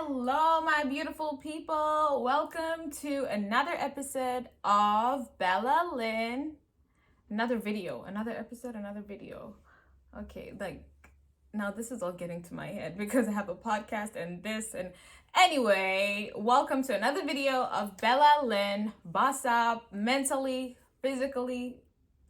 Hello, my beautiful people. Welcome to another episode of Bella Lynn. Another video, another episode, another video. Okay, now this is all getting to my head because I have a podcast and this and anyway, welcome to another video of Bella Lynn. Boss up mentally, physically,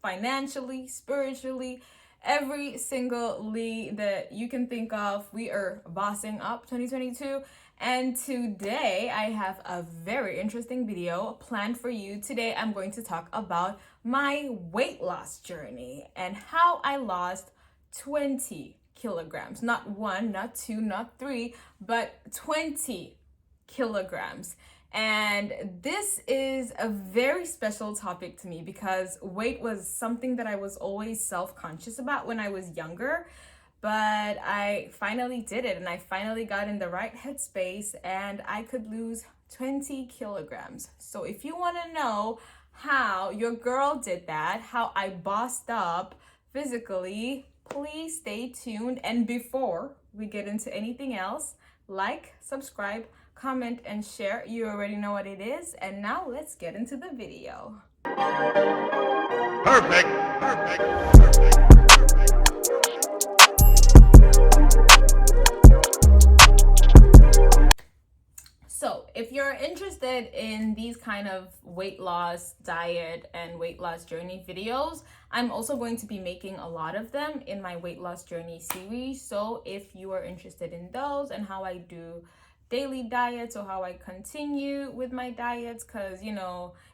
financially, spiritually, every single lead that you can think of. We are bossing up 2022, and today I have a very interesting video planned for you. Today I'm going to talk about my weight loss journey and how I lost 20 kilograms. Not one, not two, not three, but 20 kilograms. And this is a very special topic to me because weight was something that I was always self-conscious about when I was younger. But I finally did it, and I finally got in the right headspace, and I could lose 20 kilograms. So if you want to know how your girl did that, how I bossed up physically, please stay tuned. And before we get into anything else, like, subscribe, comment, and share. You already know what it is. And now let's get into the video. Perfect. So if you're interested in these kind of weight loss diet and weight loss journey videos, I'm also going to be making a lot of them in my weight loss journey series. So if you are interested in those and how I do daily diets or how I continue with my diets, because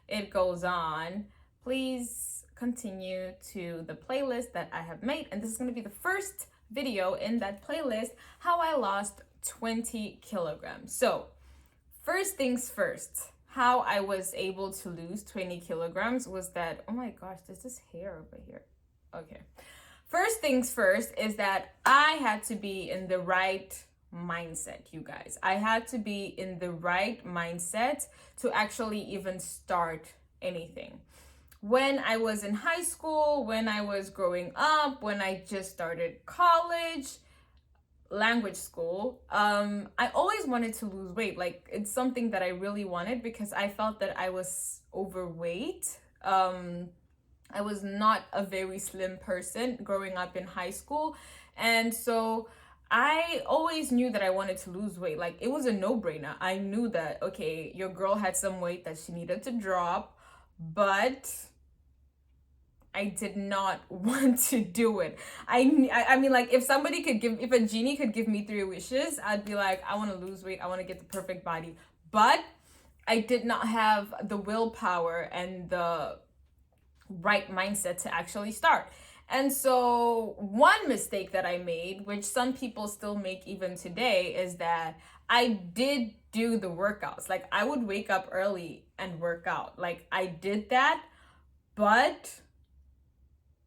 it goes on, please continue to the playlist that I have made. And this is going to be the first video in that playlist, how I lost 20 kilograms. So first things first, how I was able to lose 20 kilograms was that, oh my gosh, there's this hair over here. Okay. First things first is that I had to be in the right mindset, you guys. I had to be in the right mindset to actually even start anything. When I was in high school, when I was growing up, when I just started college, language school, I always wanted to lose weight. Like, it's something that I really wanted because I felt that I was overweight. I was not a very slim person growing up in high school, and so I always knew that I wanted to lose weight. Like, it was a no-brainer. I knew that, okay, your girl had some weight that she needed to drop, but I did not want to do it. I mean, like, if a genie could give me 3 wishes, I'd be like, I want to lose weight. I want to get the perfect body. But I did not have the willpower and the right mindset to actually start. And so one mistake that I made, which some people still make even today, is that I did do the workouts. Like, I would wake up early and work out. Like, I did that, but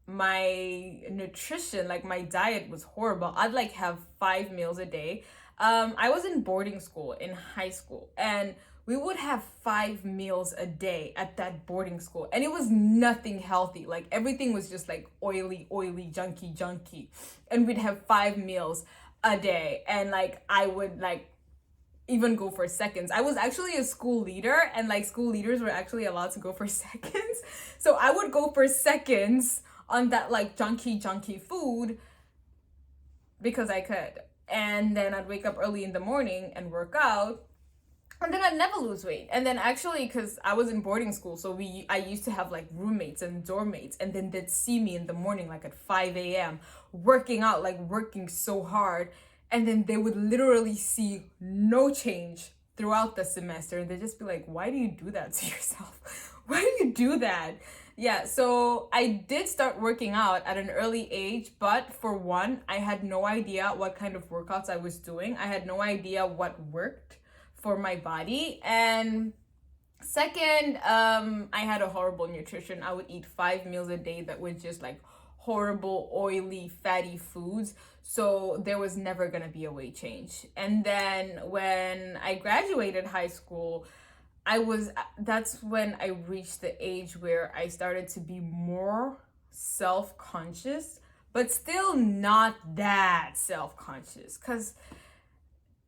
my nutrition, like my diet, was horrible. I'd have 5 meals a day. I was in boarding school in high school, and we would have 5 meals a day at that boarding school, and it was nothing healthy. Like, everything was just like oily, junky, and we'd have 5 meals a day. And like, I would even go for seconds. I was actually a school leader, and like, school leaders were actually allowed to go for seconds. So I would go for seconds on that like junky food because I could. And then I'd wake up early in the morning and work out, and then I'd never lose weight. And then actually, because I was in boarding school, so I used to have like roommates and dorm mates, and then they'd see me in the morning like at 5 a.m. working out, like working so hard, and then they would literally see no change throughout the semester, and they'd just be like, why do you do that to yourself? Why do you do that? Yeah, so I did start working out at an early age, but for one, I had no idea what kind of workouts I was doing. I had no idea what worked for my body. And second, I had a horrible nutrition. I would eat 5 meals a day that were just like horrible, oily, fatty foods. So there was never gonna be a weight change. And then when I graduated high school, that's when I reached the age where I started to be more self-conscious, but still not that self-conscious, because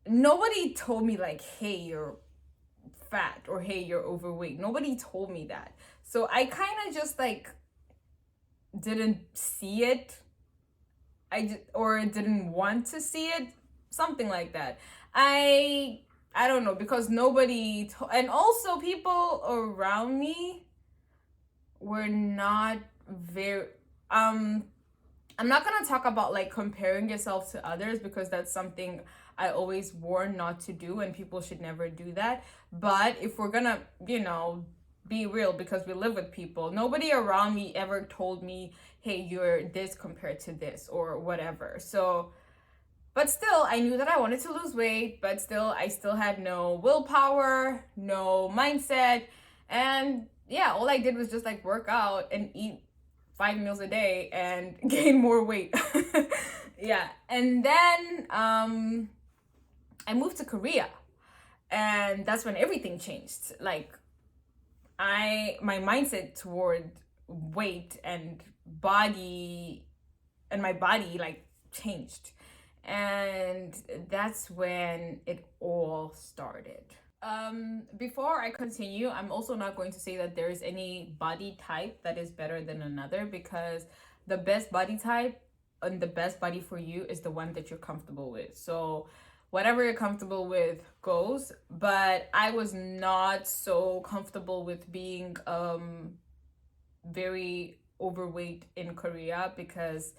nobody told me like, hey, you're fat, or hey, you're overweight. Nobody told me that. So I kind of just like didn't see it. Or didn't want to see it, something like that. I don't know, because nobody and also people around me were not very I'm not gonna talk about like comparing yourself to others, because that's something I always warn not to do, and people should never do that. But if we're gonna, be real, because we live with people, nobody around me ever told me, hey, you're this compared to this or whatever. So, but still, I knew that I wanted to lose weight, but still, I still had no willpower, no mindset. And yeah, all I did was just like work out and eat 5 meals a day and gain more weight. Yeah. And then I moved to Korea, and that's when everything changed. Like my mindset toward weight and body and my body like changed. And that's when it all started. Before I continue, I'm also not going to say that there's any body type that is better than another, because the best body type and the best body for you is the one that you're comfortable with. So whatever you're comfortable with goes. But I was not so comfortable with being very overweight in Korea, because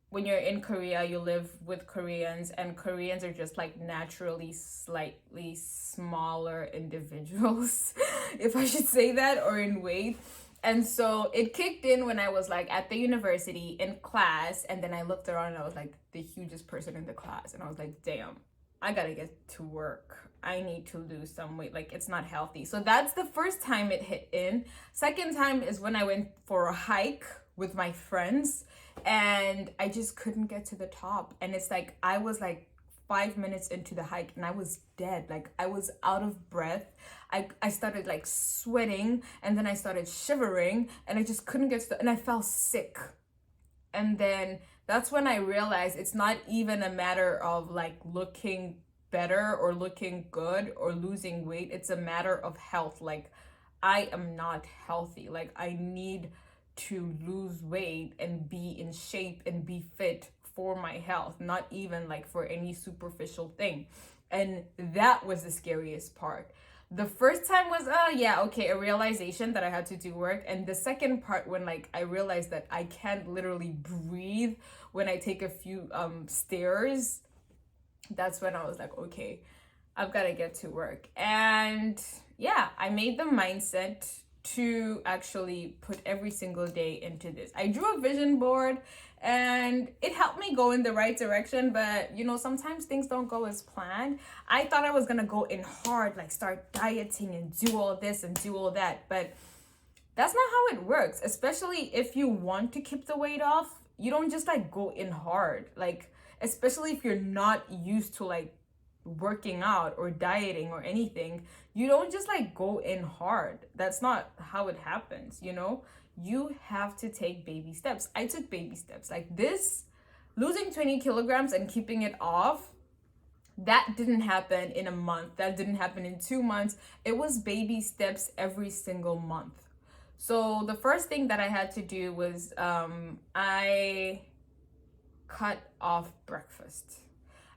when you're in Korea, you live with Koreans, and Koreans are just like naturally slightly smaller individuals, if I should say that, or in weight. And so it kicked in when I was like at the university in class, and then I looked around and I was like the hugest person in the class, and I was like, damn, I gotta get to work. I need to lose some weight. Like, it's not healthy. So that's the first time it hit in. Second time is when I went for a hike with my friends, and I just couldn't get to the top. And it's like I was like 5 minutes into the hike and I was dead. Like, I was out of breath. I started like sweating, and then I started shivering, and I just couldn't get to and I felt sick. And then that's when I realized it's not even a matter of like looking better or looking good or losing weight. It's a matter of health. Like, I am not healthy. Like, I need to lose weight and be in shape and be fit for my health, not even like for any superficial thing. And that was the scariest part. The first time was a realization that I had to do work. And the second part, when like I realized that I can't literally breathe when I take a few stairs, that's when I was like, okay, I've got to get to work. And yeah, I made the mindset to actually put every single day into this. I drew a vision board, and it helped me go in the right direction, but sometimes things don't go as planned. I thought I was gonna go in hard, like start dieting and do all this and do all that, but that's not how it works. Especially if you want to keep the weight off, you don't just like go in hard. Like, especially if you're not used to like working out or dieting or anything, you don't just like go in hard. That's not how it happens. You have to take baby steps. I took baby steps like this. Losing 20 kilograms and keeping it off, that didn't happen in a month. That didn't happen in 2 months. It was baby steps every single month. So the first thing that I had to do was I cut off breakfast.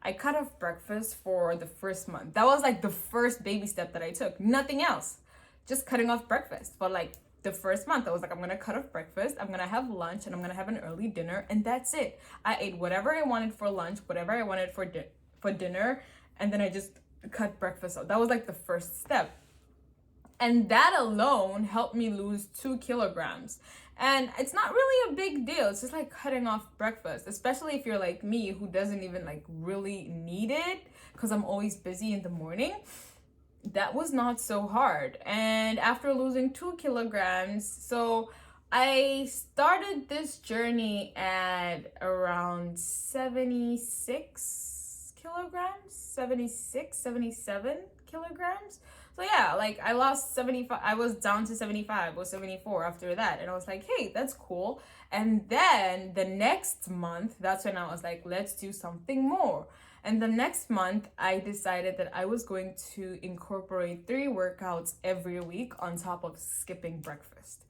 I cut off breakfast for the first month. That was like the first baby step that I took. Nothing else. Just cutting off breakfast. For like the first month, I was like, I'm gonna cut off breakfast. I'm gonna have lunch, and I'm gonna have an early dinner, and that's it. I ate whatever I wanted for lunch, whatever I wanted for dinner, and then I just cut breakfast off. That was like the first step. And that alone helped me lose 2 kilograms. And it's not really a big deal. It's just like cutting off breakfast, especially if you're like me, who doesn't even like really need it because I'm always busy in the morning. That was not so hard. And after losing 2 kilograms, so I started this journey at around 76 kilograms, 76, 77 kilograms. So yeah, like I lost 75, I was down to 75 or 74 after that. And I was like, hey, that's cool. And then the next month, that's when I was like, let's do something more. And the next month, I decided that I was going to incorporate 3 workouts every week on top of skipping breakfast.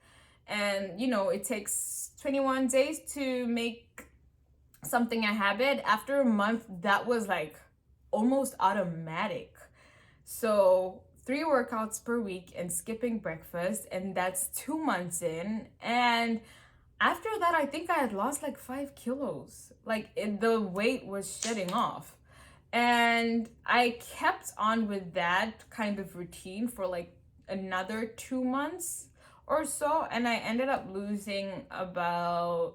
And it takes 21 days to make something a habit. After a month, that was like almost automatic. So 3 workouts per week and skipping breakfast, and that's 2 months in. And after that, I think I had lost like 5 kilos. Like the weight was shedding off. And I kept on with that kind of routine for like another 2 months or so. And I ended up losing about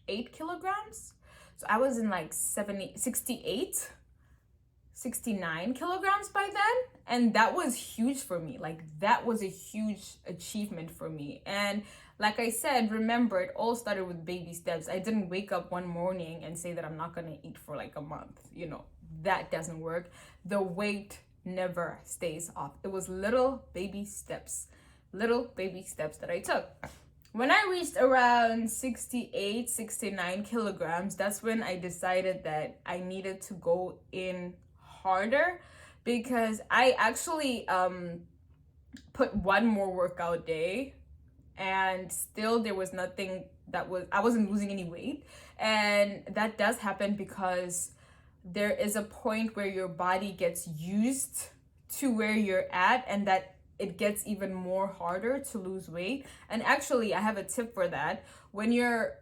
8 kilograms. So I was in like 69 kilograms by then. And that was huge for me. Like that was a huge achievement for me. And like I said, remember, it all started with baby steps. I didn't wake up one morning and say that I'm not gonna eat for like a month. That doesn't work. The weight never stays off. It was little baby steps that I took. When I reached around 68, 69 kilograms, that's when I decided that I needed to go in harder, because I actually put one more workout day, and still there was nothing I wasn't losing any weight. And that does happen because there is a point where your body gets used to where you're at, and that it gets even more harder to lose weight. And actually, I have a tip for that. When you're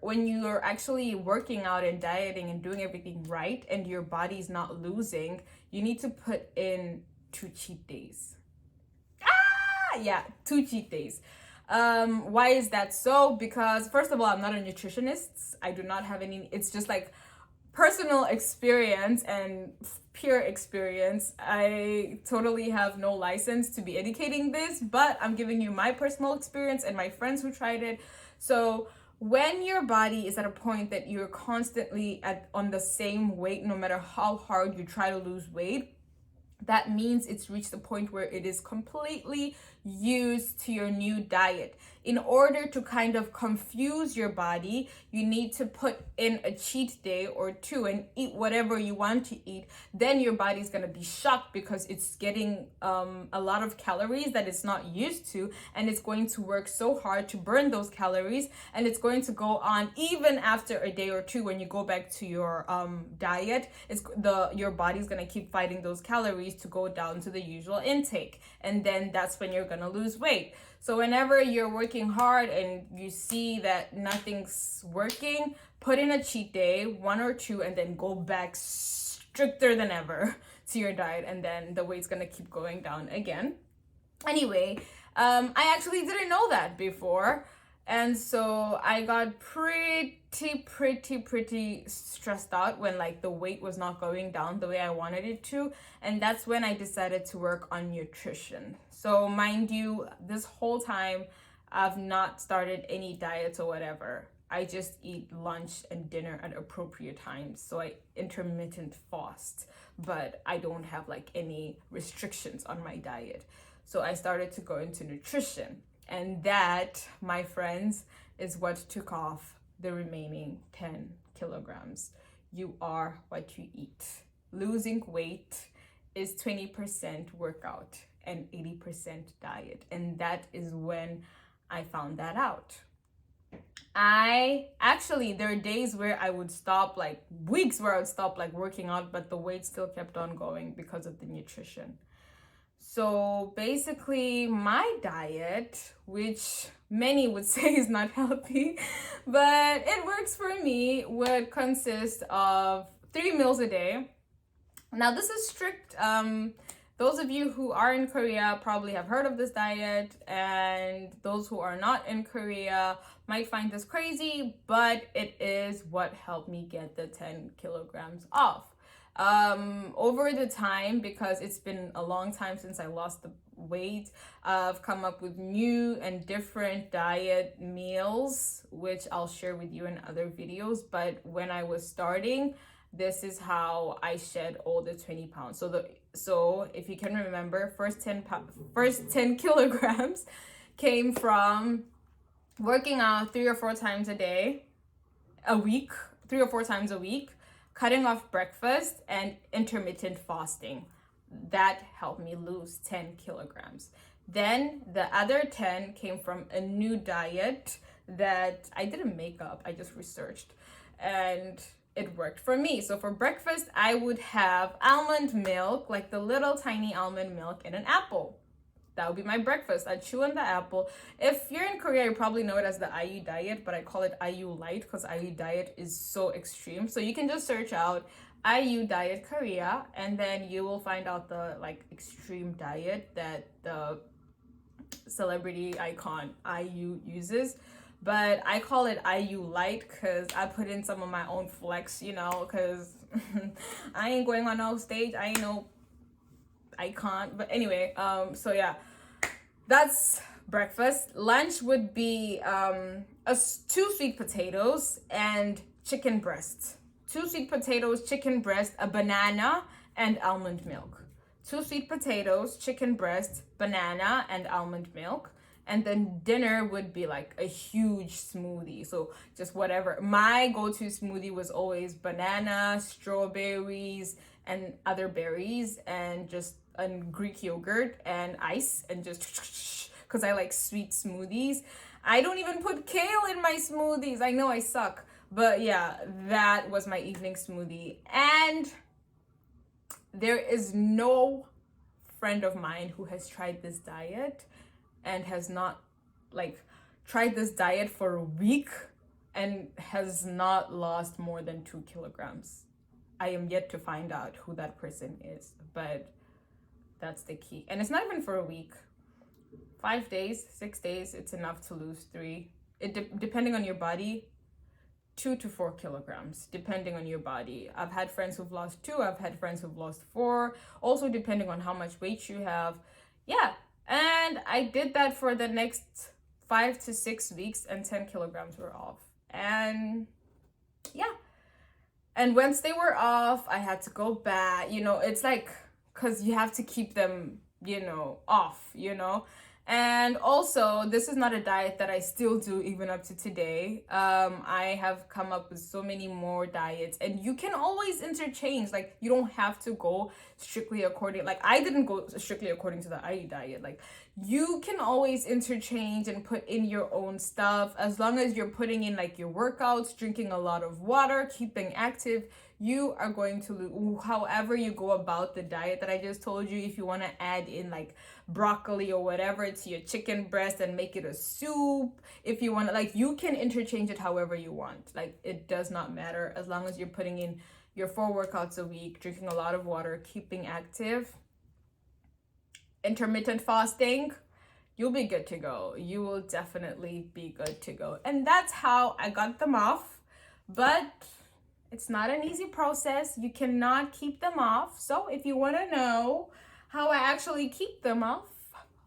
actually working out and dieting and doing everything right, and your body's not losing, you need to put in 2 cheat days. 2 cheat days. Why is that so? Because first of all, I'm not a nutritionist. I do not have any. It's just like personal experience and pure experience. I totally have no license to be educating this, but I'm giving you my personal experience and my friends who tried it. So when your body is at a point that you're constantly on the same weight, no matter how hard you try to lose weight, that means it's reached the point where it is completely used to your new diet. In order to kind of confuse your body, you need to put in a cheat day or 2 and eat whatever you want to eat. Then your body's going to be shocked because it's getting a lot of calories that it's not used to, and it's going to work so hard to burn those calories, and it's going to go on even after a day or 2. When you go back to your diet, your body's going to keep fighting those calories to go down to the usual intake, and then that's when you're going to lose weight. So whenever you're working hard and you see that nothing's working, put in a cheat day, 1 or 2, and then go back stricter than ever to your diet, and then the weight's gonna keep going down again. Anyway, I actually didn't know that before, and so I got pretty stressed out when like the weight was not going down the way I wanted it to, and that's when I decided to work on nutrition. So mind you, this whole time I've not started any diets or whatever. I just eat lunch and dinner at appropriate times. So I intermittent fast, but I don't have like any restrictions on my diet. So I started to go into nutrition, and that, my friends, is what took off the remaining 10 kilograms. You are what you eat. Losing weight is 20% workout and 80% diet. And that is when I found that out. There are days where I would stop, like weeks where I would stop like working out, but the weight still kept on going because of the nutrition. So basically my diet, which many would say is not healthy, but it works for me, would consist of 3 meals a day. Now this is strict. Those of you who are in Korea probably have heard of this diet, and those who are not in Korea might find this crazy, but it is what helped me get the 10 kilograms off. Over the time, because it's been a long time since I lost the weight, I've come up with new and different diet meals, which I'll share with you in other videos. But when I was starting, this is how I shed all the 20 pounds. So if you can remember, first 10 kilograms came from working out 3 or 4 times a week, cutting off breakfast, and intermittent fasting. That helped me lose 10 kilograms. Then the other 10 came from a new diet that I didn't make up, I just researched, and it worked for me. So for breakfast, I would have almond milk, like the little tiny almond milk, and an apple. That would be my breakfast. I'd chew on the apple. If you're in Korea, you probably know it as the IU diet, but I call it IU light because IU diet is so extreme. So you can just search out IU diet Korea, and then you will find out the like extreme diet that the celebrity icon IU uses. But I call it IU light because I put in some of my own flex, you know, because I ain't going on no stage. I ain't no icon. But anyway, so yeah, that's breakfast. Lunch would be 2 sweet potatoes and chicken breast. 2 sweet potatoes, chicken breast, a banana, and almond milk. 2 sweet potatoes, chicken breast, banana, and almond milk. And then dinner would be like a huge smoothie. So just whatever. My go-to smoothie was always banana, strawberries, and other berries, and just a Greek yogurt and ice, and just because I like sweet smoothies. I don't even put kale in my smoothies. I know I suck. But yeah, that was my evening smoothie. And there is no friend of mine who has tried this diet and has not like tried this diet for a week and has not lost more than 2 kilograms. I am yet to find out who that person is, but that's the key. And it's not even for a week. 5 days, 6 days, it's enough to lose 3. Depending on your body, 2 to 4 kilograms, depending on your body. I've had friends who've lost 2. I've had friends who've lost 4. Also, depending on how much weight you have. Yeah, and I did that for the next 5 to 6 weeks, and 10 kilograms were off. And yeah. And once they were off, I had to go back. You know, it's like, because you have to keep them, you know, off, you know. And also, this is not a diet that I still do even up to today. I have come up with so many more diets, and you can always interchange. Like, you don't have to go strictly according, like I didn't go strictly according to the IU diet. Like, you can always interchange and put in your own stuff, as long as you're putting in like your workouts, drinking a lot of water, keeping active. You are going to lose, however you go about the diet that I just told you. If you want to add in like broccoli or whatever to your chicken breast and make it a soup, if you want to, like, you can interchange it however you want. Like, it does not matter, as long as you're putting in your 4 workouts a week, drinking a lot of water, keeping active, intermittent fasting, you'll be good to go. You will definitely be good to go. And that's how I got them off. But it's not an easy process. You cannot keep them off. So if you want to know how I actually keep them off,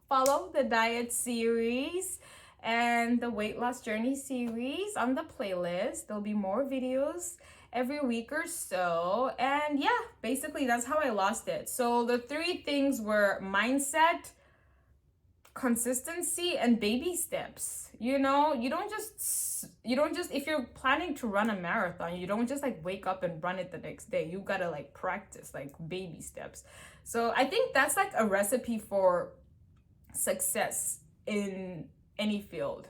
follow the diet series and the weight loss journey series on the playlist. There'll be more videos every week or so. And yeah, basically that's how I lost it. So the 3 things were mindset, consistency, and baby steps. You know, you don't just, if you're planning to run a marathon, you don't just like wake up and run it the next day. You gotta like practice, like baby steps. So I think that's like a recipe for success in any field.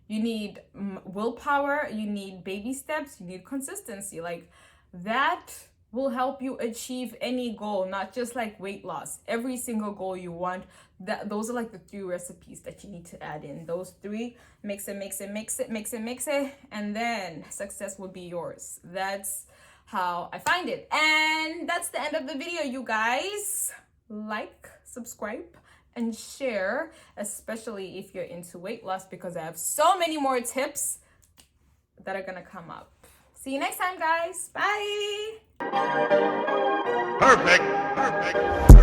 You need willpower, you need baby steps, you need consistency. Like, that will help you achieve any goal, not just like weight loss. Every single goal you want, those are like the 3 recipes that you need to add in. Those 3, mix it, and then success will be yours. That's how I find it. And that's the end of the video, you guys. Like, subscribe, and share, especially if you're into weight loss, because I have so many more tips that are gonna come up. See you next time, guys. Bye. Perfect.